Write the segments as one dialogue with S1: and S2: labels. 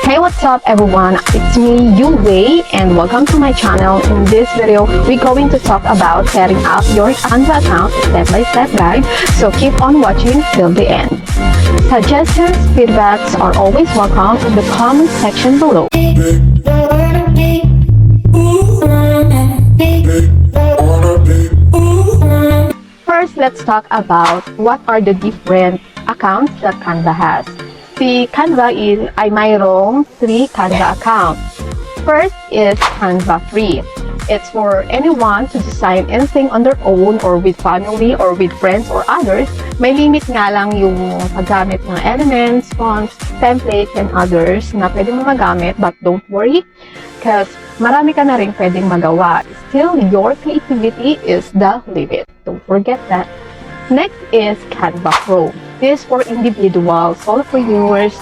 S1: Hey, what's up everyone? It's me, Wei, and welcome to my channel. In this video, we're going to talk about setting up your Canva account step-by-step guide, so keep on watching till the end. Suggestions, feedbacks are always welcome in the comment section below. First, let's talk about what are the different accounts that Canva has. Si Canva ay mayroong 3 Canva accounts. First is Canva Free. It's for anyone to design anything on their own or with family or with friends or others. May limit nga lang yung paggamit ng elements, fonts, templates, and others na pwede mo magamit, but don't worry because marami ka na rin pwedeng magawa. Still, your creativity is the limit. Don't forget that. Next is Canva Pro. This is for individuals, solopreneurs,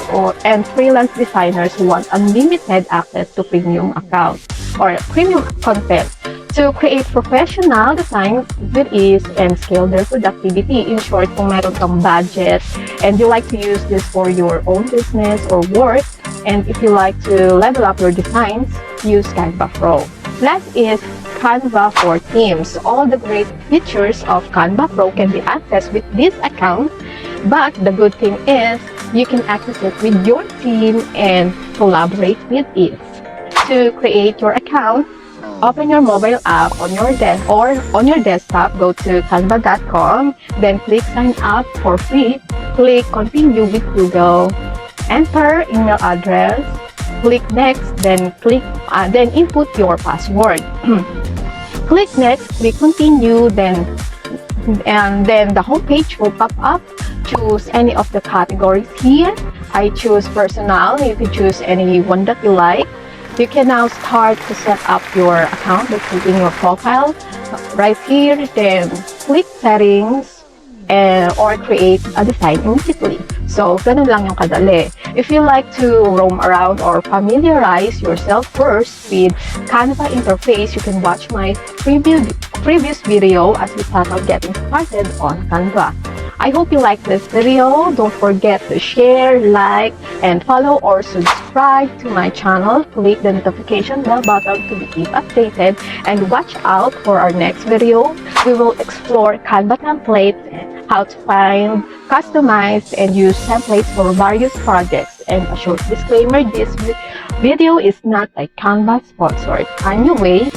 S1: and freelance designers who want unlimited access to premium accounts or premium content to create professional designs with ease and scale their productivity. In short, kung meron kang budget and you like to use this for your own business or work, and if you like to level up your designs, use Canva Pro. Last is Canva for Teams. All the great features of Canva Pro can be accessed with this account, but the good thing is you can access it with your team and collaborate with it. To create your account, open your mobile app on your desk or on your desktop, go to canva.com, then click sign up for free, click continue with Google, enter email address, click next, then input your password. Click next, click continue, then the home page will pop up. Choose any of the categories here. I choose personal. You can choose any one that you like. You can now start to set up your account by clicking your profile right here, then click settings or create a design immediately. So, ganun lang yung kadali. If you like to roam around or familiarize yourself first with Canva interface, you can watch my previous video as we tackle getting started on Canva. I hope you like this video. Don't forget to share, like, and follow or subscribe to my channel. Click the notification bell button to be kept updated, and watch out for our next video. We will explore Canva templates, how to find, customize, and use templates for various projects. And a short disclaimer, this video is not a Canva sponsored. I'm Wei.